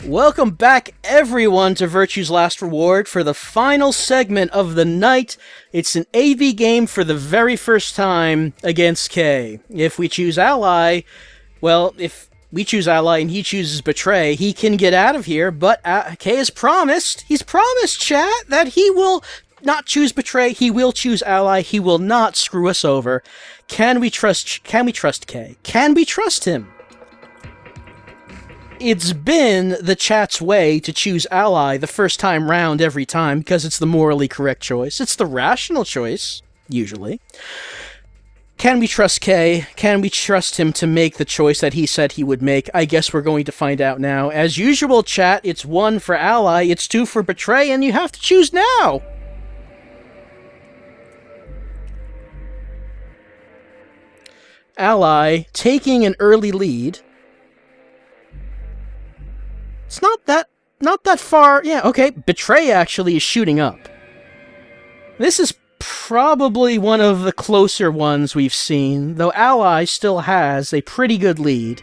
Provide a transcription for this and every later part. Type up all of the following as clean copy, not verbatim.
Welcome back, everyone, to Virtue's Last Reward for the final segment of the night. It's an AB game for the very first time against K. If we choose Ally, well, if we choose Ally and he chooses Betray, he can get out of here, but K has promised, chat, that he will not choose Betray, he will choose Ally, he will not screw us over. Can we trust K? Can we trust him? It's been the chat's way to choose Ally the first time round every time because it's the morally correct choice. It's the rational choice, usually. Can we trust K? Can we trust him to make the choice that he said he would make? I guess we're going to find out now. As usual, chat, it's 1 for Ally, it's 2 for Betray, and you have to choose now! Ally taking an early lead. It's not that far. Yeah, okay. Betray actually is shooting up. This is probably one of the closer ones we've seen, though Ally still has a pretty good lead.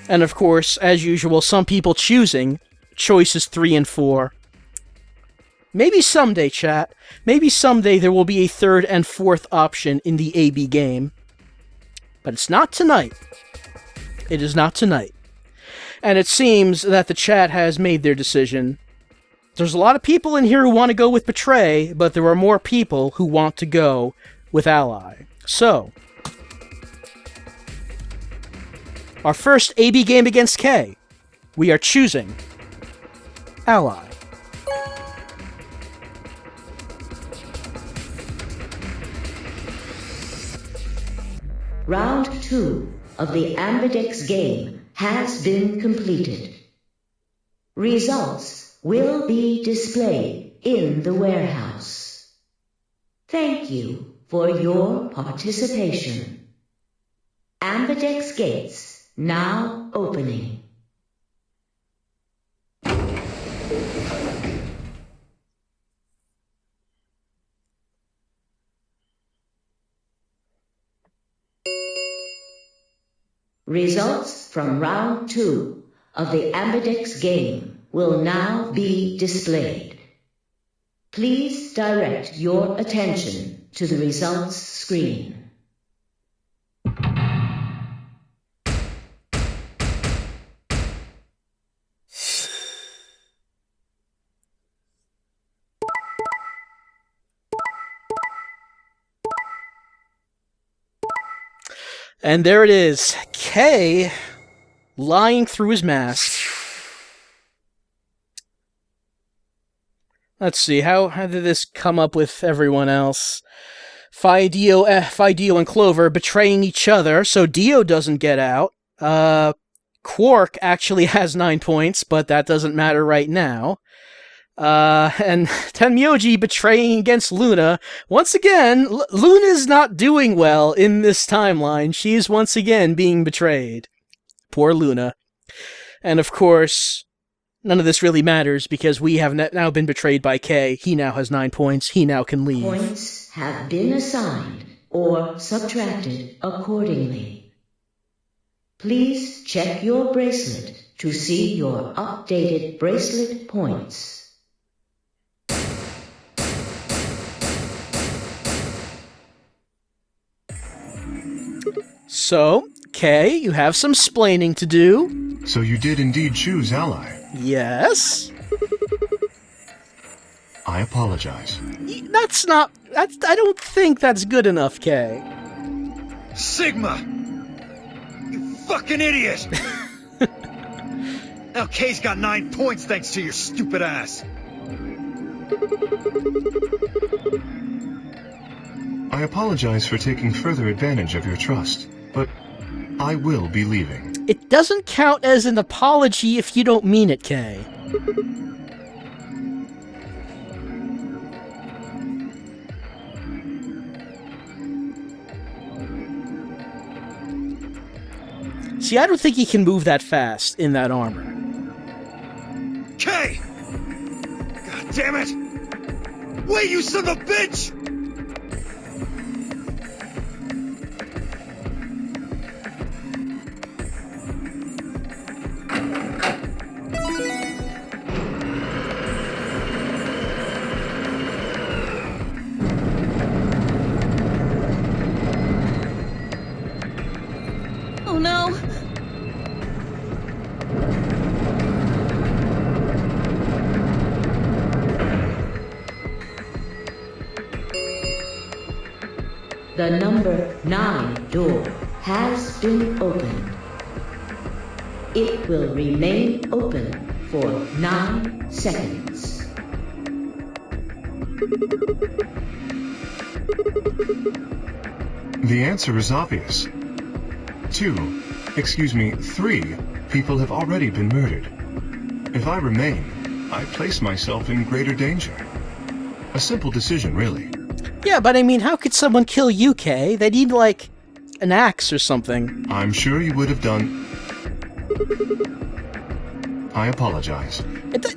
And of course, as usual, some people choosing choices 3 and 4. Maybe someday, chat. Maybe someday there will be a 3rd and 4th option in the AB game. But it's not tonight. It is not tonight. And it seems that the chat has made their decision. There's a lot of people in here who want to go with Betray, but there are more people who want to go with Ally. So, our first AB game against K, we are choosing Ally. Round 2 of the Ambidex game has been completed. Results will be displayed in the warehouse. Thank you for your participation. Ambidex gates now opening. Results from round 2 of the Ambidex game will now be displayed. Please direct your attention to the results screen. And there it is, K lying through his mask. Let's see, how did this come up with everyone else? Fidio and Clover betraying each other, so Dio doesn't get out. Quark actually has 9 points, but that doesn't matter right now. And Tenmyoji betraying against Luna. Once again, Luna's not doing well in this timeline. She's once again being betrayed. Poor Luna. And of course, none of this really matters because we have now been betrayed by K. He now has 9 points. He now can leave. Points have been assigned or subtracted accordingly. Please check your bracelet to see your updated bracelet points. So, Kay, you have some splaining to do. So you did indeed choose Ally? Yes. I apologize. I don't think that's good enough, Kay. Sigma! You fucking idiot! Now Kay's got 9 points thanks to your stupid ass. I apologize for taking further advantage of your trust, but I will be leaving. It doesn't count as an apology if you don't mean it, Kay. See, I don't think he can move that fast in that armor. Kay! God damn it! Wait, you son of a bitch! The number 9 door has been opened. It will remain open for 9 seconds. The answer is obvious. 3 people have already been murdered. If I remain, I place myself in greater danger. A simple decision, really. Yeah, but I mean, how could someone kill you, Kay? They need, like, an axe or something. I'm sure you would have done... I apologize.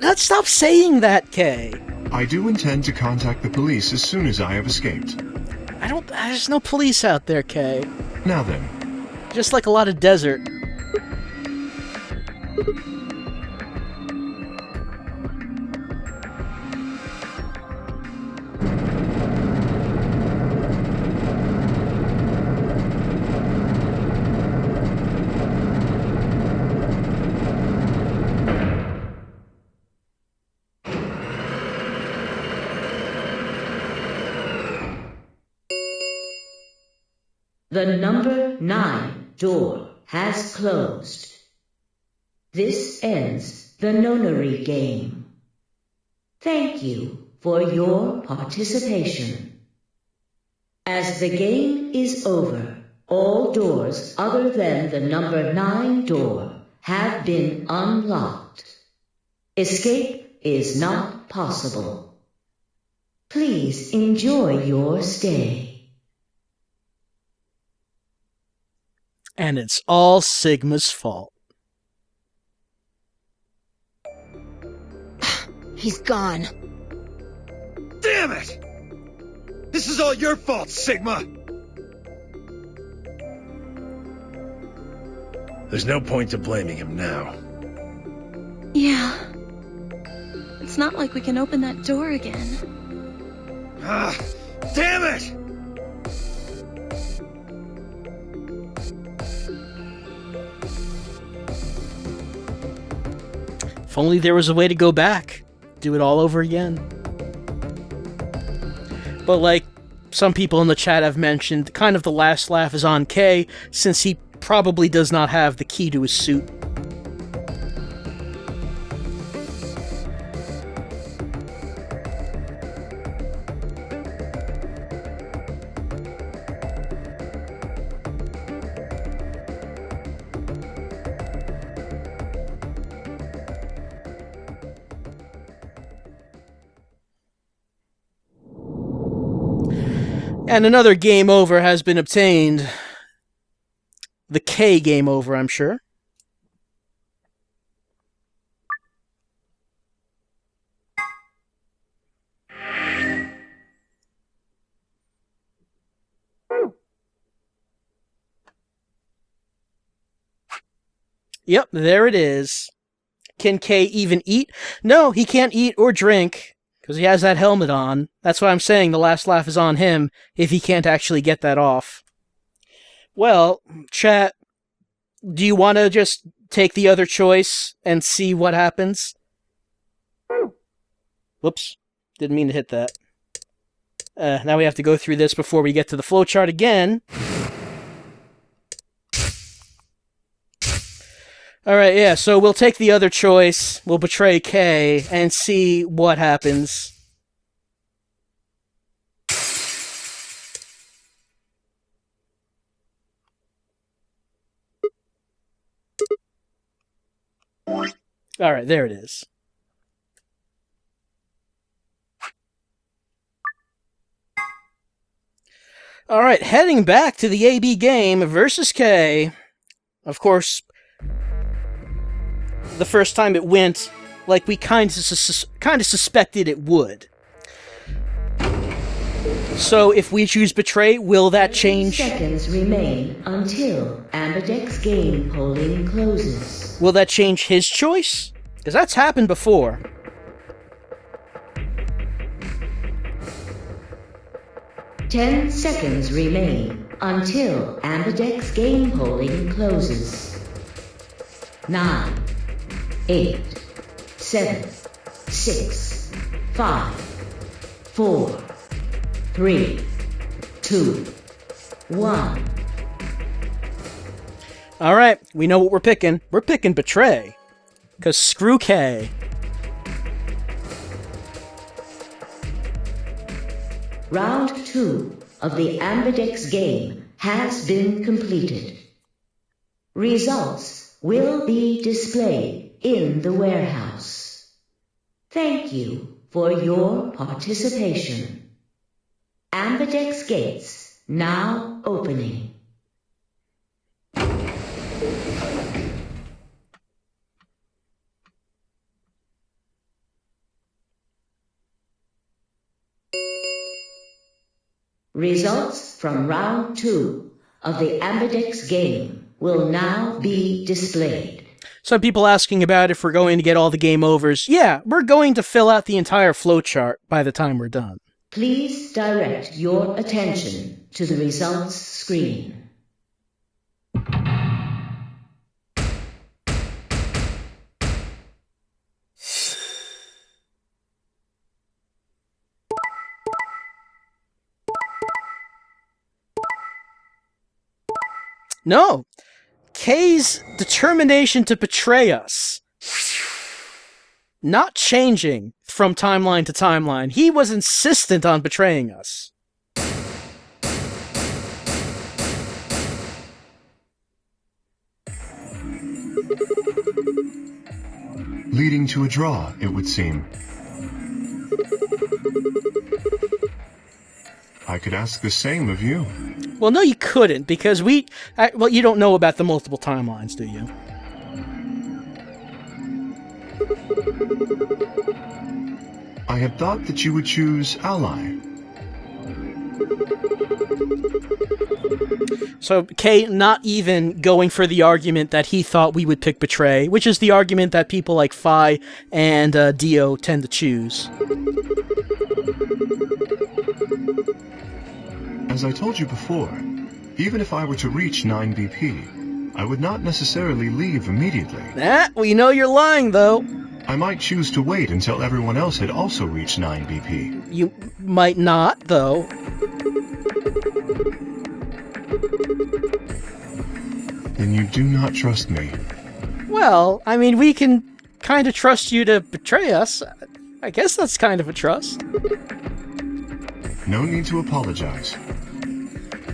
Let's stop saying that, Kay. I do intend to contact the police as soon as I have escaped. There's no police out there, Kay. Now then. Just like a lot of desert. The number 9 door has closed. This ends the nonary game. Thank you for your participation. As the game is over, all doors other than the number 9 door have been unlocked. Escape is not possible. Please enjoy your stay. And it's all Sigma's fault. He's gone. Damn it! This is all your fault, Sigma! There's no point to blaming him now. Yeah. It's not like we can open that door again. Ah, damn it! If only there was a way to go back. Do it all over again. But like some people in the chat have mentioned, kind of the last laugh is on Kay, since he probably does not have the key to his suit. And another game over has been obtained. The K game over, I'm sure. Yep, there it is. Can K even eat? No, he can't eat or drink. Because he has that helmet on. That's why I'm saying the last laugh is on him, if he can't actually get that off. Well, chat, do you want to just take the other choice and see what happens? Whoops, didn't mean to hit that. Now we have to go through this before we get to the flowchart again. Alright, yeah, so we'll take the other choice, we'll betray K, and see what happens. Alright, there it is. Alright, heading back to the AB game versus K. Of course, the first time it went like we kind of suspected it would. So if we choose betray, will that change? Seconds remain until Ambidex game polling closes. Will that change his choice? Because that's happened before. Ten seconds remain until Ambidex game polling closes. 9, 8, 7, 6, 5, 4, 3, 2, 1. All right, we know what we're picking. We're picking Betray. Because screw K. Round 2 of the Ambidex game has been completed. Results will be displayed in the warehouse. Thank you for your participation. Ambidex gates now opening. Results from round 2 of the Ambidex game will now be displayed. Some people asking about if we're going to get all the game overs. Yeah, we're going to fill out the entire flowchart by the time we're done. Please direct your attention to the results screen. No! K's determination to betray us. Not changing from timeline to timeline. He was insistent on betraying us. Leading to a draw, it would seem. I could ask the same of you. Well, no, you couldn't, because you don't know about the multiple timelines, do you? I had thought that you would choose Ally. So, Kay not even going for the argument that he thought we would pick Betray, which is the argument that people like Phi and Dio tend to choose. As I told you before, even if I were to reach 9 BP, I would not necessarily leave immediately. We know you're lying, though. I might choose to wait until everyone else had also reached 9 BP. You might not, though. Then you do not trust me. Well, I mean, we can kind of trust you to betray us. I guess that's kind of a trust. No need to apologize.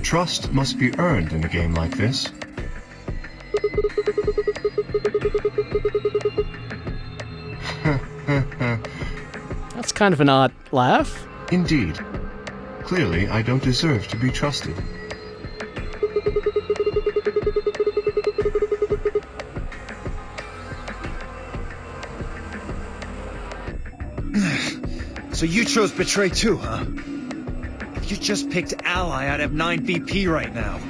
Trust must be earned in a game like this. That's kind of an odd laugh. Indeed. Clearly, I don't deserve to be trusted. So you chose Betray too, huh? If you just picked Ally, I'd have 9 BP right now.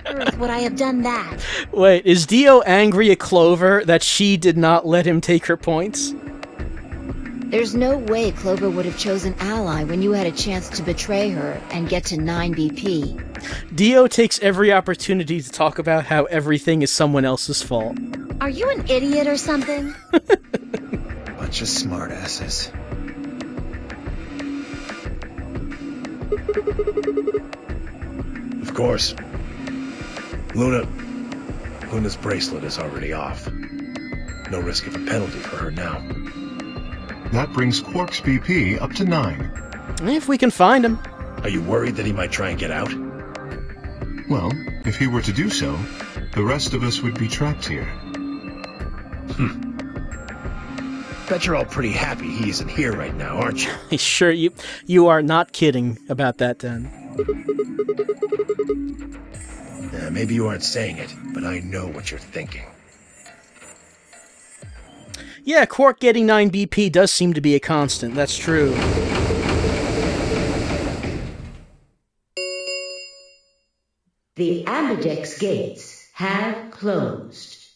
Earth, would I have done that? Wait, is Dio angry at Clover that she did not let him take her points? There's no way Clover would have chosen Ally when you had a chance to betray her and get to 9 BP. Dio takes every opportunity to talk about how everything is someone else's fault. Are you an idiot or something? Bunch of smartasses. Of course. Luna's bracelet is already off. No risk of a penalty for her now. That brings Quark's BP up to 9. If we can find him. Are you worried that he might try and get out? Well, if he were to do so, the rest of us would be trapped here. Bet you're all pretty happy he isn't here right now, aren't you? Sure, you are not kidding about that, then. Maybe you aren't saying it, but I know what you're thinking. Yeah, Quark getting 9 BP does seem to be a constant, that's true. The Ambidex gates have closed.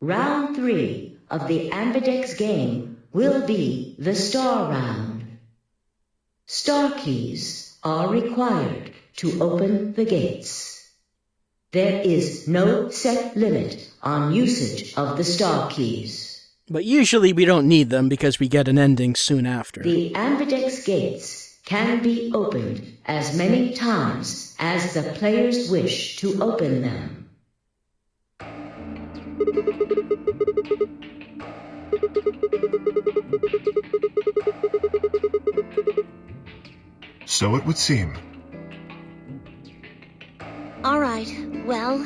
Round 3 of the Ambidex game will be the Star Round. Star keys are required to open the gates. There is no set limit on usage of the Star keys. But usually we don't need them because we get an ending soon after. The Ambidex gates can be opened as many times as the players wish to open them. So it would seem. All right, well,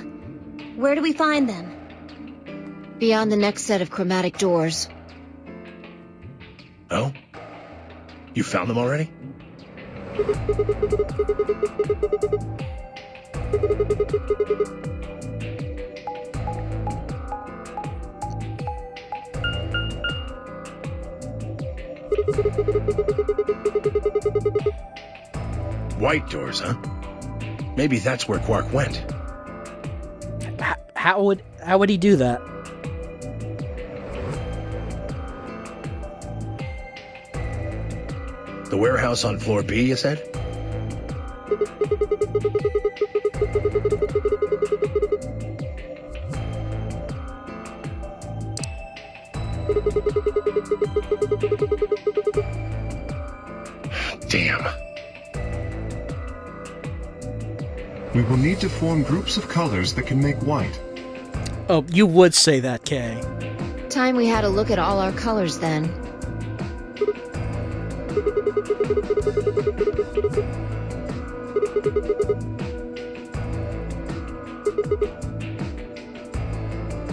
where do we find them? Beyond the next set of chromatic doors. Oh? You found them already? White doors, huh? Maybe that's where Quark went. How would he do that? The warehouse on floor B, you said? Damn. We will need to form groups of colors that can make white. Oh, you would say that, Kay. Time we had a look at all our colors then.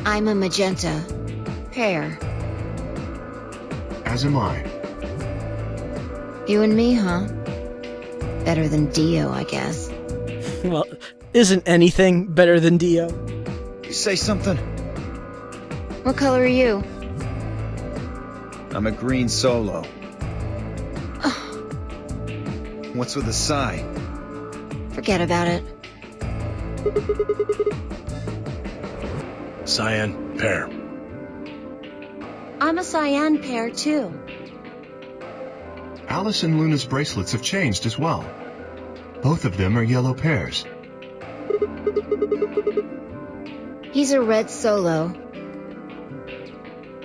I'm a magenta. Pear. As am I. You and me, huh? Better than Dio, I guess. Well, isn't anything better than Dio? You say something? What color are you? I'm a green solo. What's with the sigh? Forget about it. Cyan, pear. I'm a cyan pair, too. Alice and Luna's bracelets have changed as well. Both of them are yellow pairs. He's a red solo.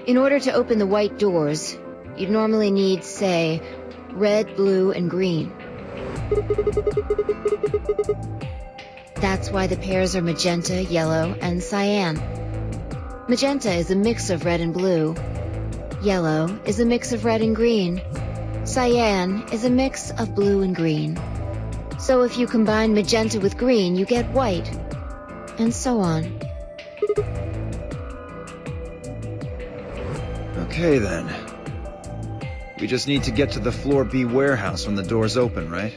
In order to open the white doors, you'd normally need, say, red, blue, and green. That's why the pairs are magenta, yellow, and cyan. Magenta is a mix of red and blue. Yellow is a mix of red and green. Cyan is a mix of blue and green. So if you combine magenta with green, you get white. And so on. Okay, then. We just need to get to the floor B warehouse when the doors open, right?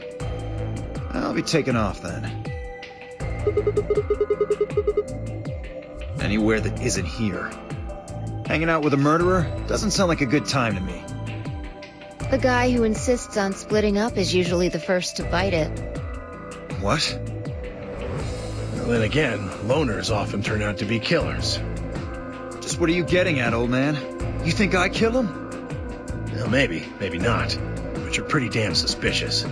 I'll be taking off then. Anywhere that isn't here. Hanging out with a murderer doesn't sound like a good time to me. The guy who insists on splitting up is usually the first to bite it. What? Well, then again, loners often turn out to be killers. Just what are you getting at, old man? You think I kill him? Well, maybe not. But you're pretty damn suspicious.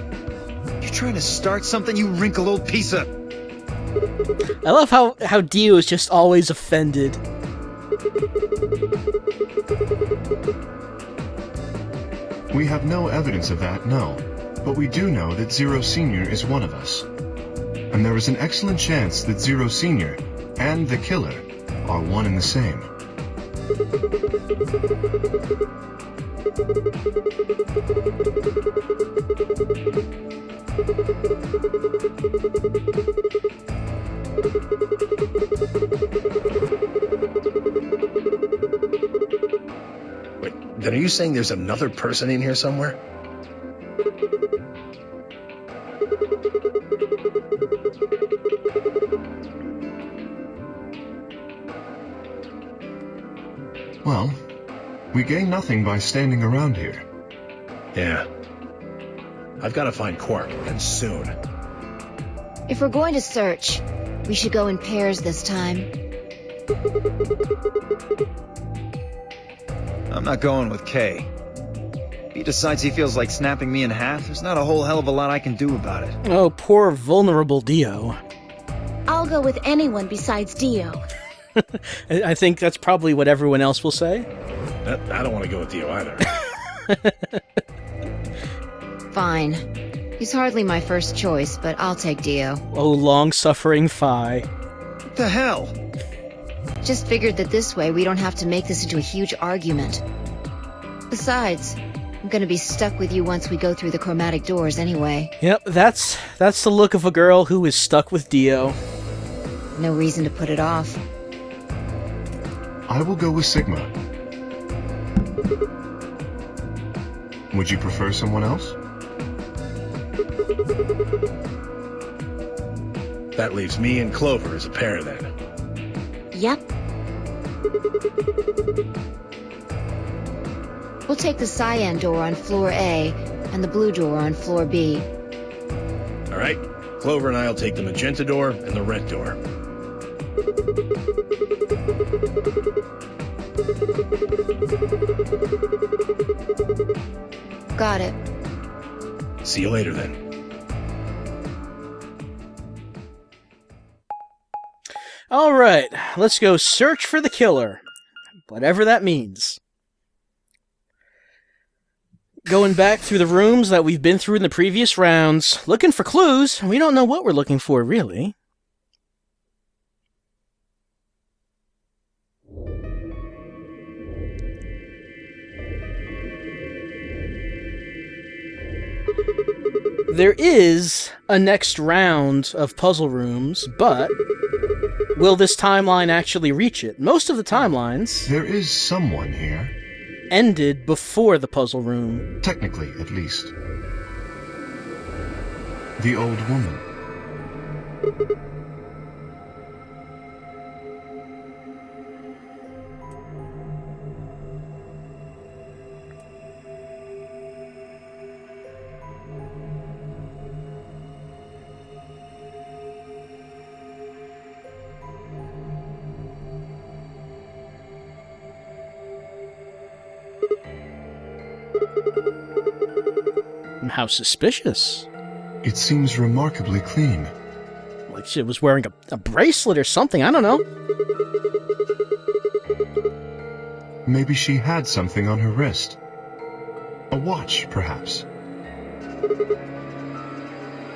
You trying to start something, you wrinkled old piece of... I love how Dio is just always offended. We have no evidence of that, no. But we do know that Zero Senior is one of us. And there is an excellent chance that Zero Senior and the killer are one and the same. Wait, then are you saying there's another person in here somewhere? Well, we gain nothing by standing around here. Yeah. I've got to find Quark, and soon. If we're going to search, we should go in pairs this time. I'm not going with Kay. If he decides he feels like snapping me in half, there's not a whole hell of a lot I can do about it. Oh, poor vulnerable Dio. I'll go with anyone besides Dio. I think that's probably what everyone else will say. I don't want to go with Dio either. Fine. He's hardly my first choice, but I'll take Dio. Oh, long-suffering Phi. What the hell? Just figured that this way we don't have to make this into a huge argument. Besides, I'm gonna be stuck with you once we go through the chromatic doors anyway. Yep, that's the look of a girl who is stuck with Dio. No reason to put it off. I will go with Sigma. Would you prefer someone else? That leaves me and Clover as a pair then. Yep. We'll take the cyan door on floor A and the blue door on floor B. Alright, Clover and I'll take the magenta door and the red door. Got it. See you later then. Alright, let's go search for the killer. Whatever that means. Going back through the rooms that we've been through in the previous rounds, looking for clues. We don't know what we're looking for, really. There is a next round of puzzle rooms, but will this timeline actually reach it? Most of the timelines There is someone here. ended before the puzzle room. Technically, at least. The old woman. How suspicious. It seems remarkably clean. Like she was wearing a bracelet or something, I don't know. Maybe she had something on her wrist. A watch, perhaps.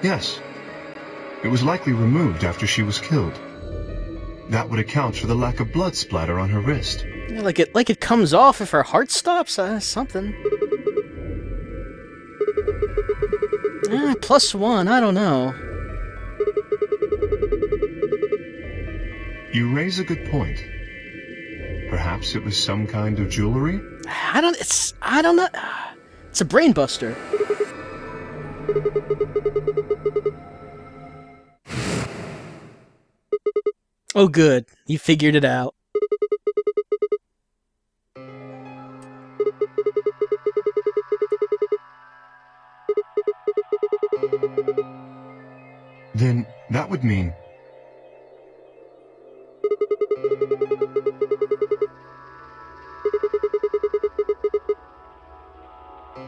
Yes. It was likely removed after she was killed. That would account for the lack of blood splatter on her wrist. Yeah, like it comes off if her heart stops, something. +1, I don't know. You raise a good point. Perhaps it was some kind of jewelry? I don't know. It's a brain buster. Oh good, you figured it out. Then that would mean...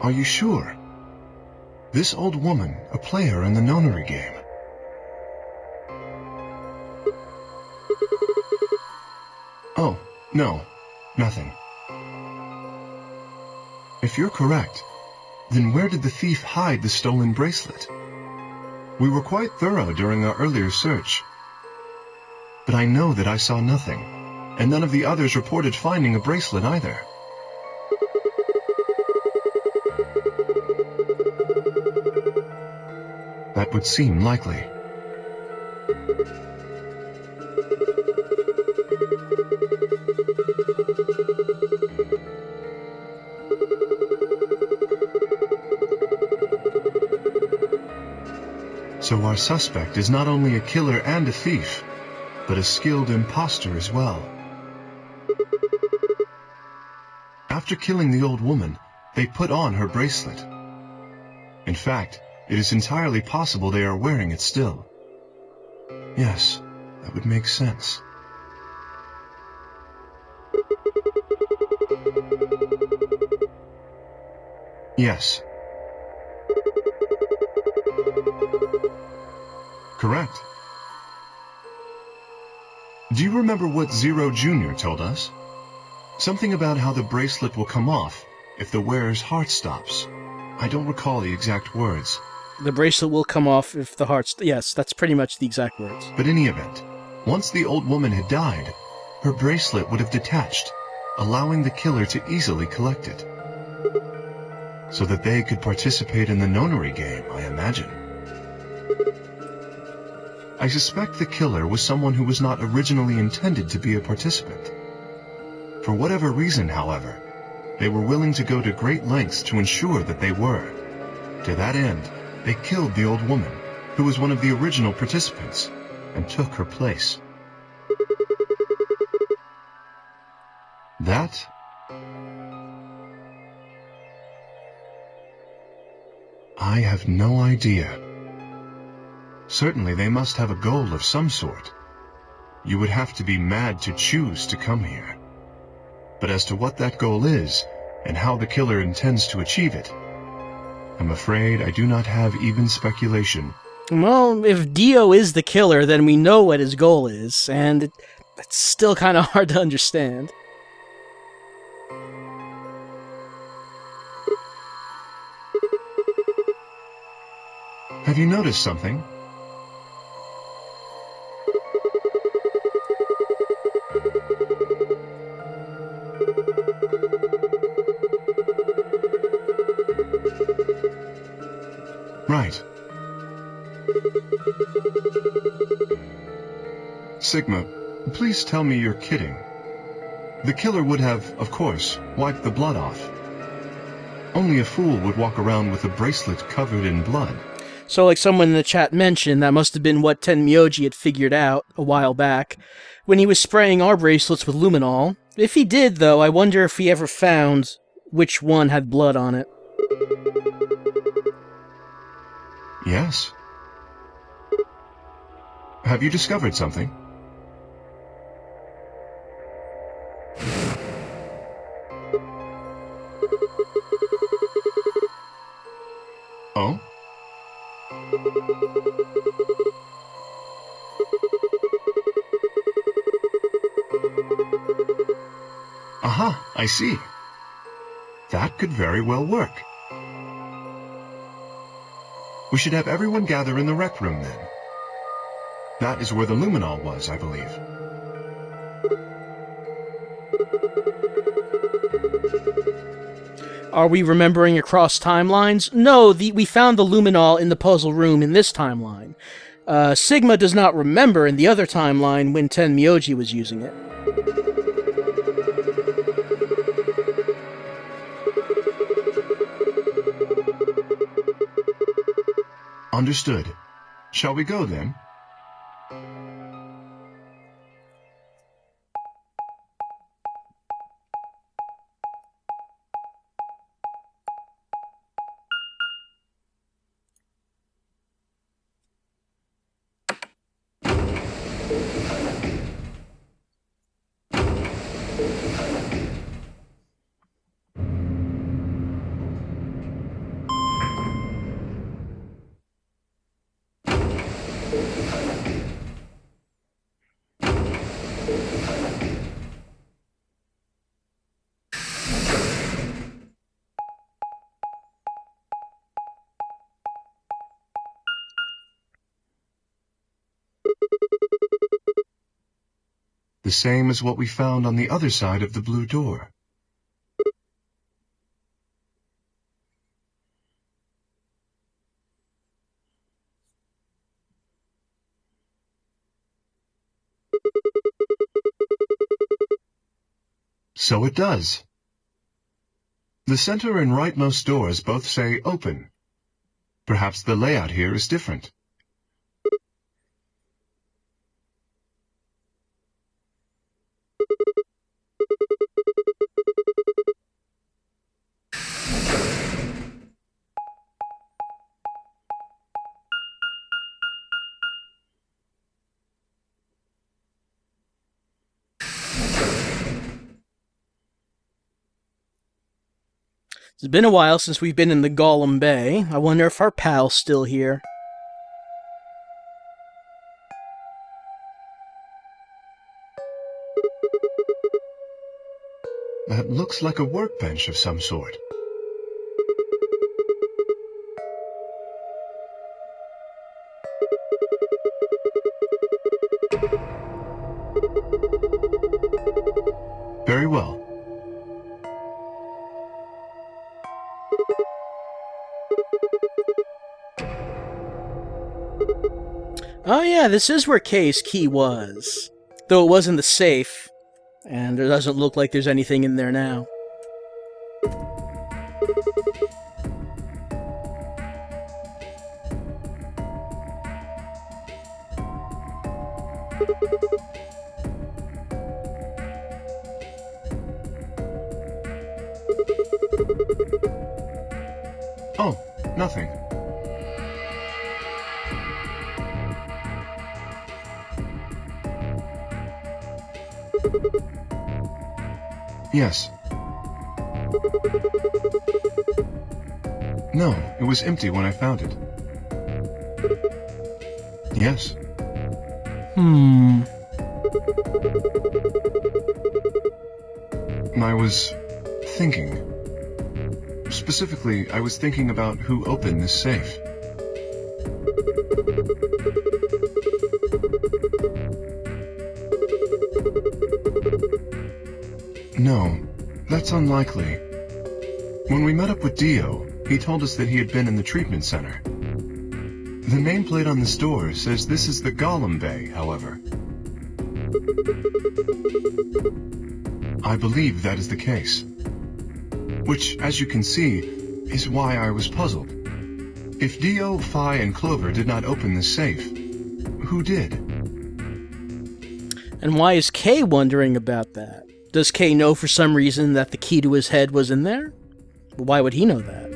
Are you sure? This old woman, a player in the nonary game. Oh, no, nothing. If you're correct, then where did the thief hide the stolen bracelet? We were quite thorough during our earlier search. But I know that I saw nothing, and none of the others reported finding a bracelet either. That would seem likely. So our suspect is not only a killer and a thief, but a skilled imposter as well. After killing the old woman, they put on her bracelet. In fact, it is entirely possible they are wearing it still. Yes, that would make sense. Yes. Correct. Do you remember what Zero Jr. told us? Something about how the bracelet will come off if the wearer's heart stops. I don't recall the exact words, The bracelet will come off if the heart's... Yes, that's pretty much the exact words. But in any event, once the old woman had died, her bracelet would have detached, allowing the killer to easily collect it. So that they could participate in the nonary game, I imagine. I suspect the killer was someone who was not originally intended to be a participant. For whatever reason, however, they were willing to go to great lengths to ensure that they were. To that end, they killed the old woman, who was one of the original participants, and took her place. That... I have no idea. Certainly they must have a goal of some sort. You would have to be mad to choose to come here. But as to what that goal is, and how the killer intends to achieve it, I'm afraid I do not have even speculation. Well, if Dio is the killer, then we know what his goal is, and it's still kind of hard to understand. Have you noticed something? Right. Sigma, please tell me you're kidding. The killer would have, of course, wiped the blood off. Only a fool would walk around with a bracelet covered in blood. So like someone in the chat mentioned, that must have been what Tenmyoji had figured out a while back, when he was spraying our bracelets with luminol. If he did, though, I wonder if he ever found which one had blood on it. Yes. Have you discovered something? Oh? Aha, I see. That could very well work. We should have everyone gather in the rec room then. That is where the luminol was, I believe. Are we remembering across timelines? No, we found the luminol in the puzzle room in this timeline. Sigma does not remember in the other timeline when Tenmyoji was using it. Understood. Shall we go then? The same as what we found on the other side of the blue door. So it does. The center and rightmost doors both say open. Perhaps the layout here is different. It's been a while since we've been in the Golem Bay. I wonder if our pal's still here. That looks like a workbench of some sort. Very well. Oh yeah, this is where K's key was. Though it was in the safe, and it doesn't look like there's anything in there now. Oh, nothing. Yes. No, it was empty when I found it. Yes. I was thinking. Specifically, I was thinking about who opened this safe. No, that's unlikely. When we met up with Dio, he told us that he had been in the treatment center. The nameplate on this door says this is the Golem Bay, however. I believe that is the case. Which, as you can see, is why I was puzzled. If Dio, Phi, and Clover did not open this safe, who did? And why is K wondering about that? Does K know for some reason that the key to his head was in there? Why would he know that?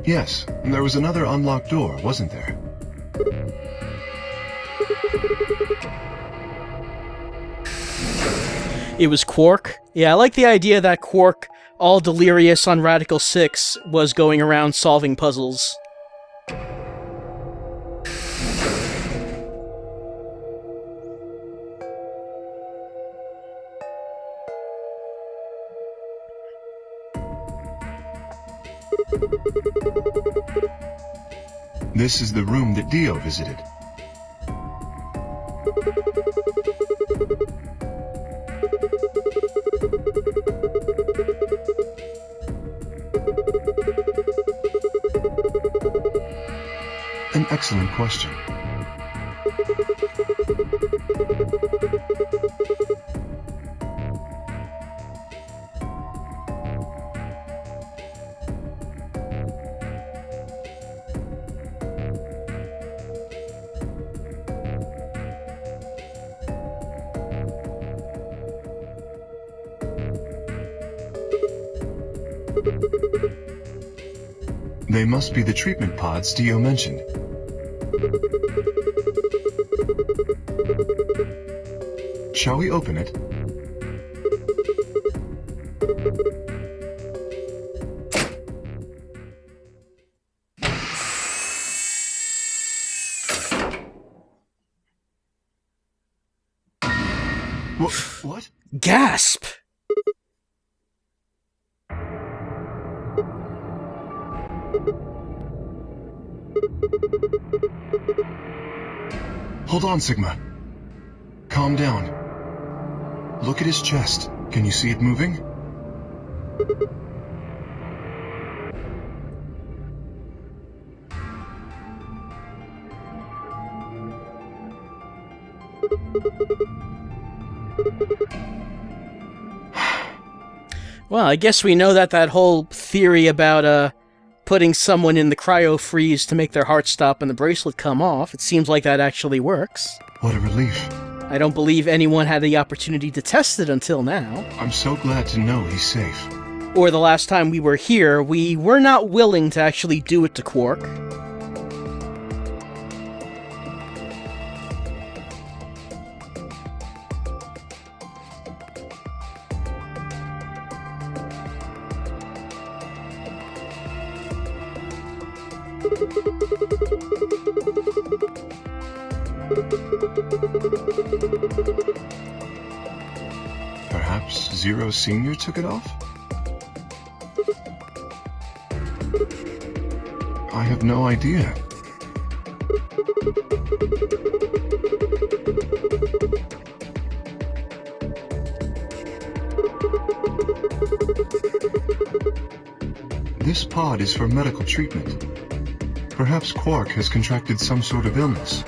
Yes, there was another unlocked door, wasn't there? It was Quark? Yeah, I like the idea that Quark, all delirious on Radical 6, was going around solving puzzles. This is the room that Dio visited. An excellent question. They must be the treatment pods Dio mentioned. Shall we open it? What? Gasp! Hold on, Sigma. Calm down. Look at his chest. Can you see it moving? Well, I guess we know that whole theory about, putting someone in the cryo-freeze to make their heart stop and the bracelet come off, it seems like that actually works. What a relief. I don't believe anyone had the opportunity to test it until now. I'm so glad to know he's safe. Or the last time we were here, we were not willing to actually do it to Quark. Perhaps Zero Senior took it off? I have no idea. This pod is for medical treatment. Perhaps Quark has contracted some sort of illness.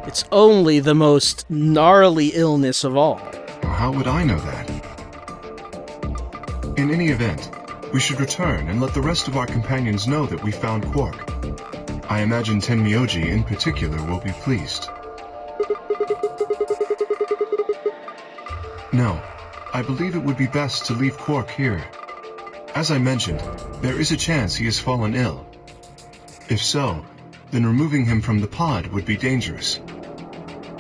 It's only the most gnarly illness of all. How would I know that? In any event, we should return and let the rest of our companions know that we found Quark. I imagine Tenmyoji in particular will be pleased. No, I believe it would be best to leave Quark here. As I mentioned, there is a chance he has fallen ill. If so, then removing him from the pod would be dangerous.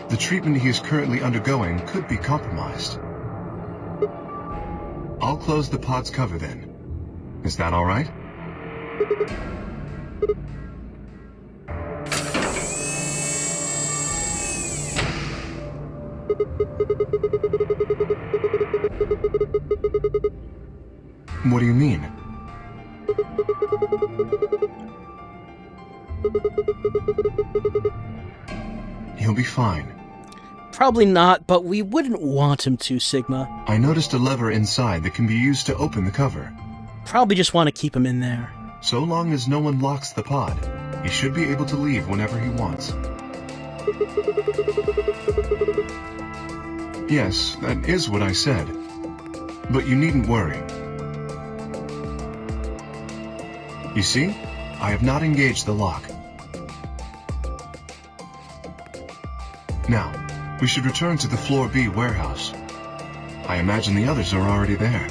The treatment he is currently undergoing could be compromised. I'll close the pod's cover then. Is that all right? What do you mean? He'll be fine. Probably not, but we wouldn't want him to, Sigma. I noticed a lever inside that can be used to open the cover. Probably just want to keep him in there. So long as no one locks the pod, he should be able to leave whenever he wants. Yes, that is what I said. But you needn't worry. You see, I have not engaged the lock. Now, we should return to the Floor B warehouse. I imagine the others are already there.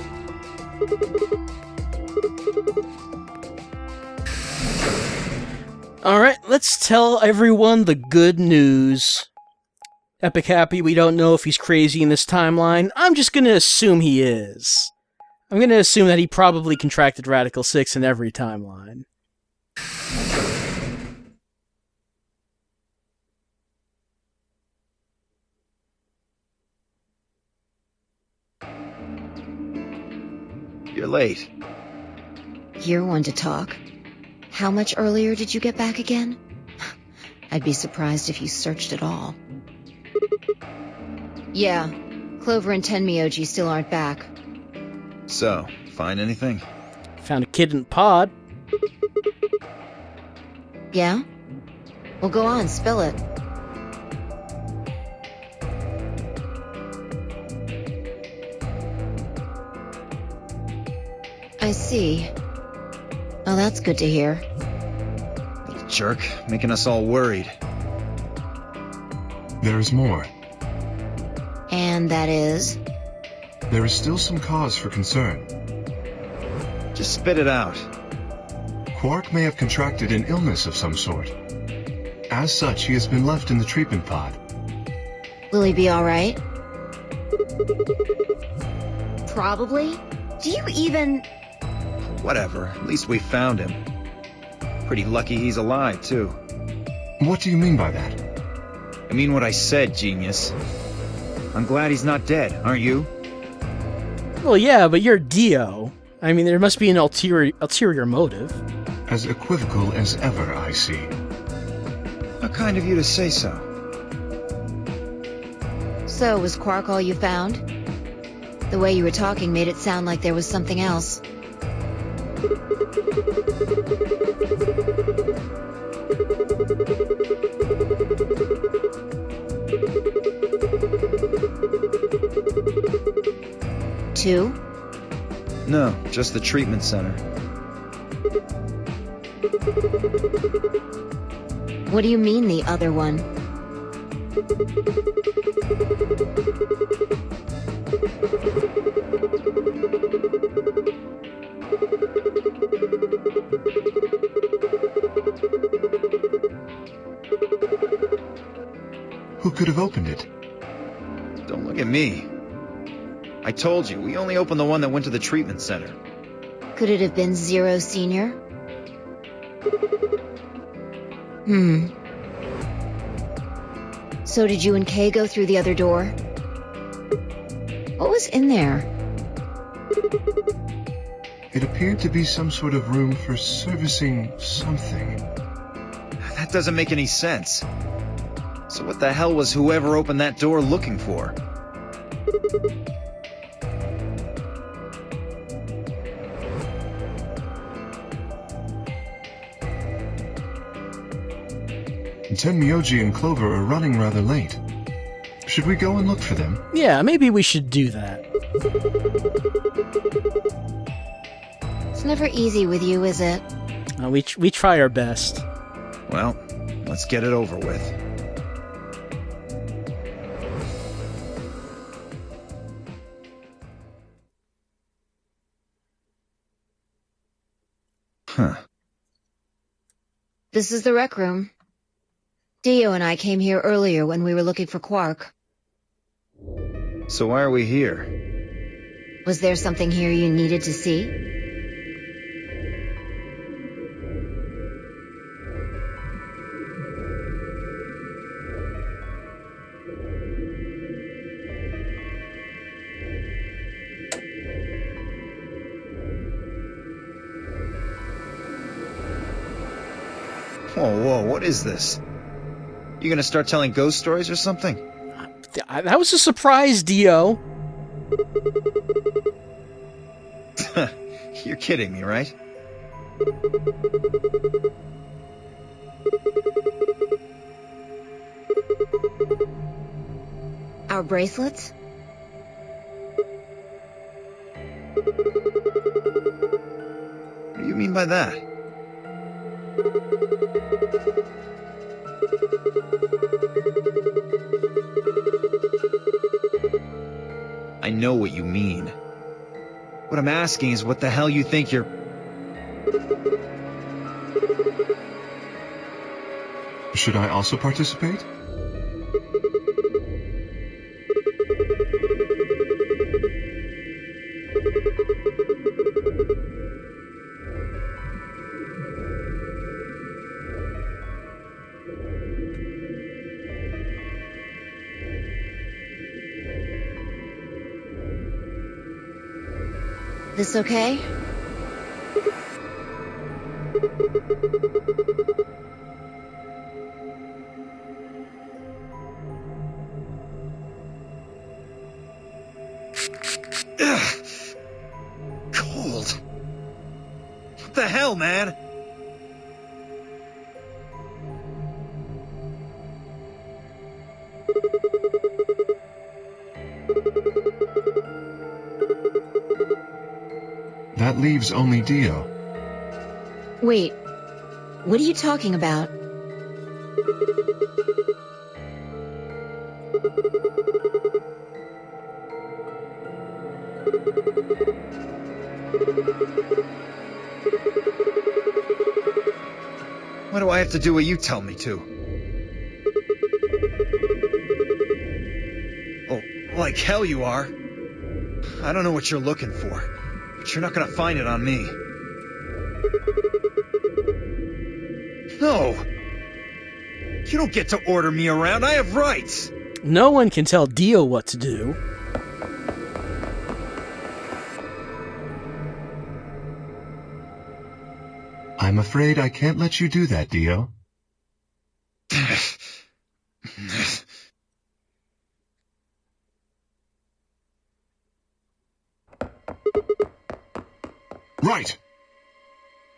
Alright, let's tell everyone the good news. Epic Happy, we don't know if he's crazy in this timeline. I'm just gonna assume he is. I'm gonna assume that he probably contracted Radical 6 in every timeline. You're late. You're one to talk. How much earlier did you get back again? I'd be surprised if you searched at all. Yeah, Clover and Tenmyoji still aren't back. So, find anything? Found a kid in the pod. Yeah? Well, go on, spill it. I see. Oh, that's good to hear. Little jerk, making us all worried. There is more. And that is? There is still some cause for concern. Just spit it out. Quark may have contracted an illness of some sort. As such, he has been left in the treatment pod. Will he be alright? Probably. Do you even... Whatever, at least we found him. Pretty lucky he's alive, too. What do you mean by that? I mean what I said, genius. I'm glad he's not dead, aren't you? Well, yeah, but you're Dio. I mean, there must be an ulterior motive. As equivocal as ever, I see. How kind of you to say so. So, was Quark all you found? The way you were talking made it sound like there was something else. Two? No, just the treatment center. What do you mean, the other one? Who could have opened it? Don't look at me. I told you, we only opened the one that went to the treatment center. Could it have been Zero Senior? So did you and Kay go through the other door? What was in there? It appeared to be some sort of room for servicing something. That doesn't make any sense. So what the hell was whoever opened that door looking for? Tenmyoji and Clover are running rather late. Should we go and look for them? Yeah, maybe we should do that. It's never easy with you, is it? We try our best. Well, let's get it over with. Huh. This is the rec room. Dio and I came here earlier when we were looking for Quark. So why are we here? Was there something here you needed to see? Whoa, what is this? You gonna start telling ghost stories or something? That was a surprise, Dio. You're kidding me, right? Our bracelets? What do you mean by that? I know what you mean. What I'm asking is what the hell you think you're... Should I also participate? This okay? Cold. What the hell, man? That leaves only Dio. Wait, what are you talking about? Why do I have to do what you tell me to? Oh, like hell you are. I don't know what you're looking for, but you're not gonna find it on me. No! You don't get to order me around, I have rights! No one can tell Dio what to do. I'm afraid I can't let you do that, Dio. Right!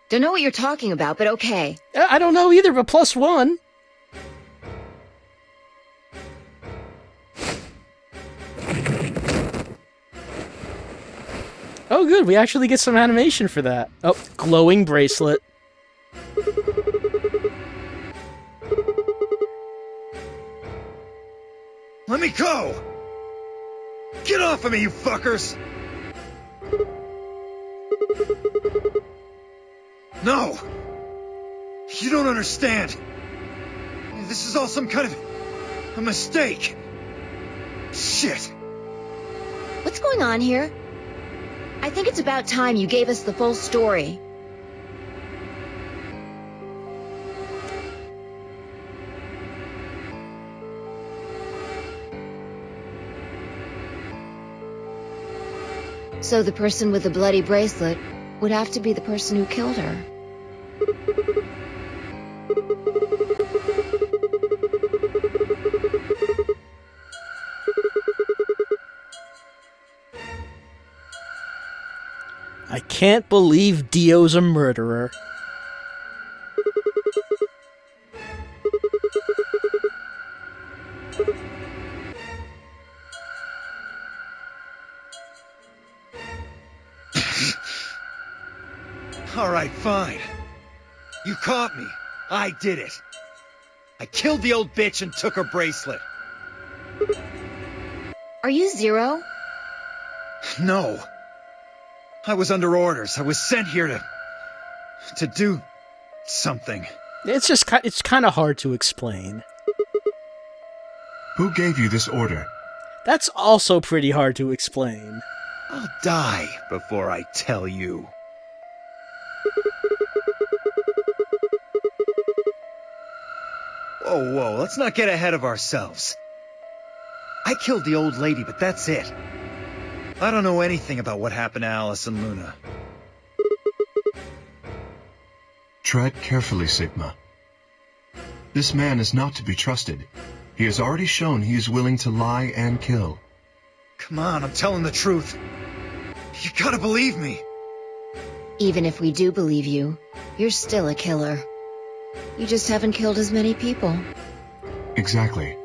Don't know what you're talking about, but okay. I don't know either, but +1. Oh, good. We actually get some animation for that. Oh, glowing bracelet. Let me go! Get off of me, you fuckers! No! You don't understand. This is all some kind of a mistake. Shit. What's going on here? I think it's about time you gave us the full story. So the person with the bloody bracelet would have to be the person who killed her. I can't believe Dio's a murderer. Alright, fine. You caught me. I did it. I killed the old bitch and took her bracelet. Are you Zero? No. I was under orders. I was sent here to do something. It's kind of hard to explain. Who gave you this order? That's also pretty hard to explain. I'll die before I tell you. Whoa, let's not get ahead of ourselves. I killed the old lady, but that's it. I don't know anything about what happened to Alice and Luna. Tread carefully, Sigma. This man is not to be trusted. He has already shown he is willing to lie and kill. Come on, I'm telling the truth. You gotta believe me. Even if we do believe you, you're still a killer. You just haven't killed as many people. Exactly.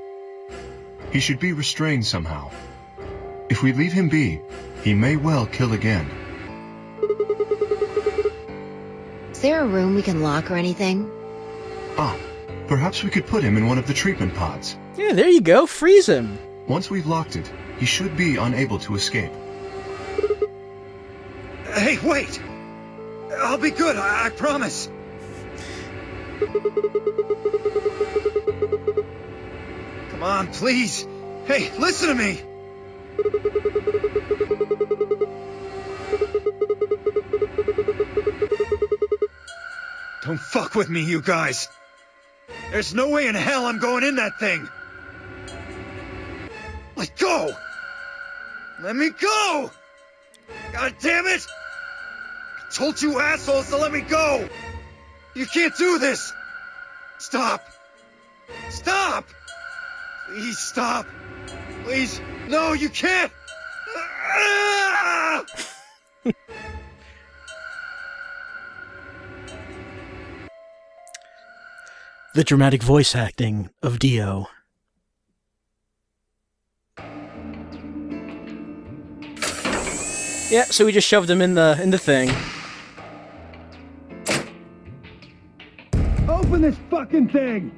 He should be restrained somehow. If we leave him be, he may well kill again. Is there a room we can lock or anything? Ah, perhaps we could put him in one of the treatment pods. Yeah, there you go. Freeze him. Once we've locked it, he should be unable to escape. Hey, wait! I'll be good, I promise. Come on, please. Hey, listen to me. Don't fuck with me, you guys. There's no way in hell I'm going in that thing. Let go! Let me go! God damn it! I told you assholes to let me go! You can't do this! Stop! Stop! Please stop! Please! No, you can't! Ah! The dramatic voice acting of Dio. Yeah, so we just shoved him in the thing. Open this fucking thing!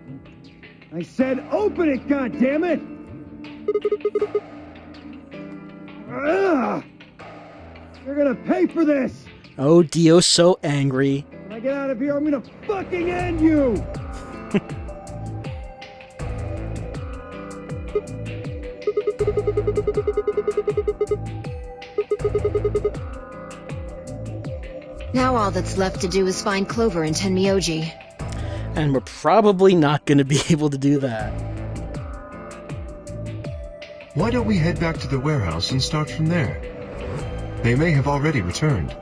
I said open it, goddammit! Ugh! You're gonna pay for this! Oh, Dio's so angry. When I get out of here, I'm gonna fucking end you! Now all that's left to do is find Clover and Tenmyoji. And we're probably not going to be able to do that. Why don't we head back to the warehouse and start from there? They may have already returned.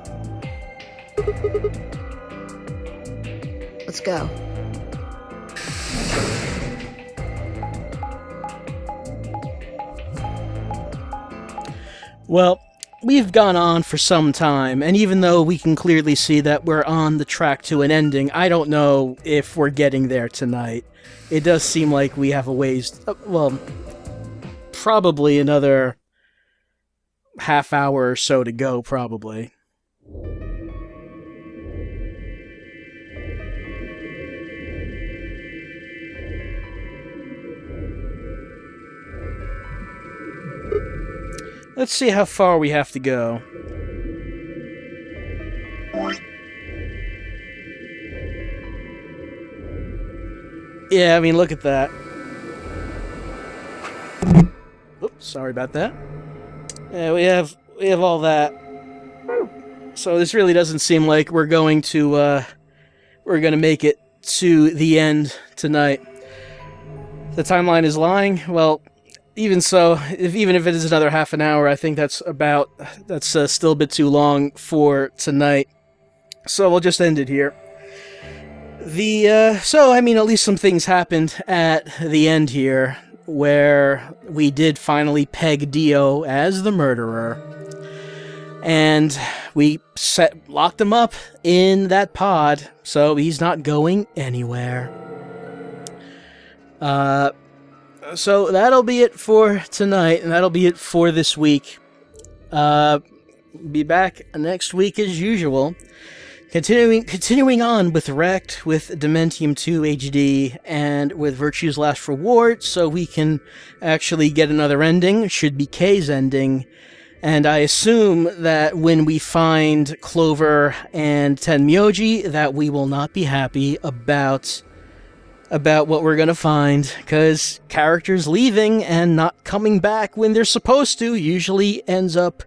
Let's go. Well, we've gone on for some time, and even though we can clearly see that we're on the track to an ending, I don't know if we're getting there tonight. It does seem like we have a ways... well, probably another half hour or so to go, probably. Let's see how far we have to go. Yeah, I mean, look at that. Oops, sorry about that. Yeah, we have all that. So this really doesn't seem like we're going to make it to the end tonight. The timeline is lying. Well, even so, even if it is another half an hour, I think that's still a bit too long for tonight. So we'll just end it here. At least some things happened at the end here, where we did finally peg Dio as the murderer. And we locked him up in that pod, so he's not going anywhere. So that'll be it for tonight, and that'll be it for this week. Be back next week as usual. Continuing on with Wrecked, with Dementium 2 HD, and with Virtue's Last Reward, so we can actually get another ending. Should be K's ending. And I assume that when we find Clover and Tenmyoji, that we will not be happy about what we're gonna find, because characters leaving and not coming back when they're supposed to usually ends up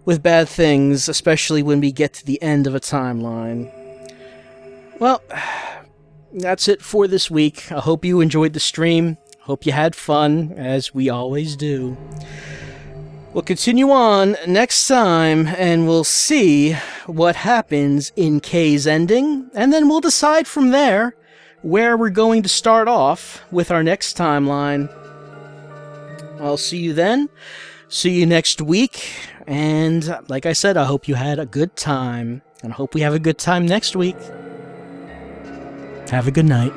with bad things, especially when we get to the end of a timeline. Well, that's it for this week. I hope you enjoyed the stream. Hope you had fun, as we always do. We'll continue on next time, and we'll see what happens in K's ending, and then we'll decide from there where we're going to start off with our next timeline. I'll see you then. See you next week. And like I said, I hope you had a good time. And I hope we have a good time next week. Have a good night.